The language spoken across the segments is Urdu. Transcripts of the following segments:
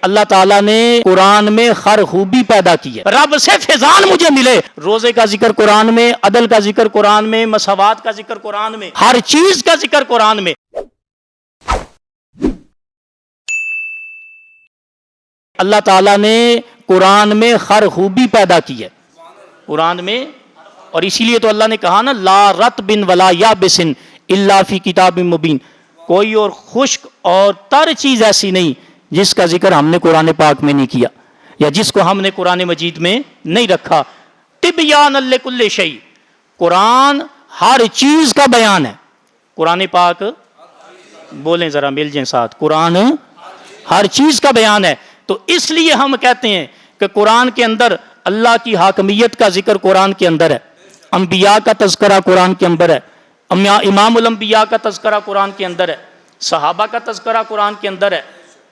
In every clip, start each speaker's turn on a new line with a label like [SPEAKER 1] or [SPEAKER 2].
[SPEAKER 1] اللہ تعالیٰ نے قرآن میں ہر خوبی پیدا کی ہے. رب سے فیضان مجھے ملے. روزے کا ذکر قرآن میں، عدل کا ذکر قرآن میں، مساوات کا ذکر قرآن میں، ہر چیز کا ذکر قرآن میں. اللہ تعالیٰ نے قرآن میں ہر خوبی پیدا کی ہے قرآن میں، اور اسی لیے تو اللہ نے کہا نا لا رطب ولا یابس الا فی کتاب مبین. کوئی اور خشک اور تر چیز ایسی نہیں جس کا ذکر ہم نے قرآن پاک میں نہیں کیا، یا جس کو ہم نے قرآن مجید میں نہیں رکھا. تبیان لکل شیء، قرآن ہر چیز کا بیان ہے. قرآن پاک بولیں ذرا مل جائیں ساتھ، قرآن ہر چیز کا بیان ہے. تو اس لیے ہم کہتے ہیں کہ قرآن کے اندر اللہ کی حاکمیت کا ذکر قرآن کے اندر ہے، انبیاء کا تذکرہ قرآن کے اندر ہے، امام الانبیاء کا تذکرہ قرآن کے اندر ہے، صحابہ کا تذکرہ قرآن کے اندر ہے،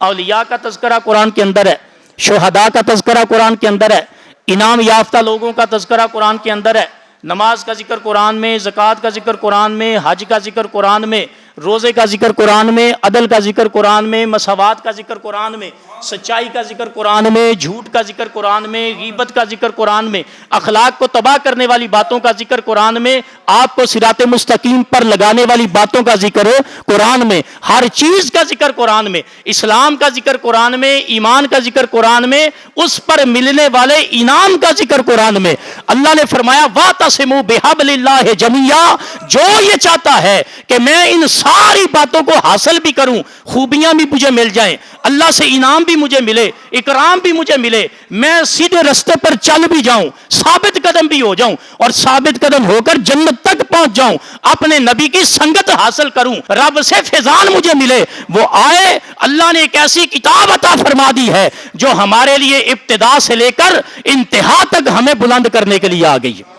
[SPEAKER 1] اولیاء کا تذکرہ قرآن کے اندر ہے، شہداء کا تذکرہ قرآن کے اندر ہے، انعام یافتہ لوگوں کا تذکرہ قرآن کے اندر ہے، نماز کا ذکر قرآن میں، زکوٰۃ کا ذکر قرآن میں، حج کا ذکر قرآن میں، روزے کا ذکر قرآن میں، عدل کا ذکر قرآن میں، مساوات کا ذکر قرآن میں، سچائی کا ذکر قرآن میں، جھوٹ کا ذکر قرآن میں، غیبت کا ذکر قرآن میں، اخلاق کو تباہ کرنے والی باتوں کا ذکر قرآن میں، آپ کو صراط مستقیم پر لگانے والی باتوں کا ذکر قرآن میں، ہر چیز کا ذکر قرآن میں، اسلام کا ذکر قرآن میں، ایمان کا ذکر قرآن میں، اس پر ملنے والے انعام کا ذکر قرآن میں. اللہ نے فرمایا وَاعْتَصِمُوا بِحَبْلِ اللَّهِ جَمِيعًا، جو یہ چاہتا ہے کہ میں ان ساری باتوں کو حاصل بھی کروں، خوبیاں بھی مجھے مل جائیں، اللہ سے انعام بھی مجھے ملے، اکرام بھی مجھے ملے، میں سیدھے رستے پر چل بھی جاؤں، ثابت قدم بھی ہو جاؤں، اور ثابت قدم ہو کر جنت تک پہنچ جاؤں، اپنے نبی کی سنگت حاصل کروں، رب سے فیضان مجھے ملے، وہ آئے. اللہ نے ایک ایسی کتاب عطا فرما دی ہے جو ہمارے لیے ابتدا سے لے کر انتہا تک ہمیں بلند کرنے کے لیے آ گئی ہے.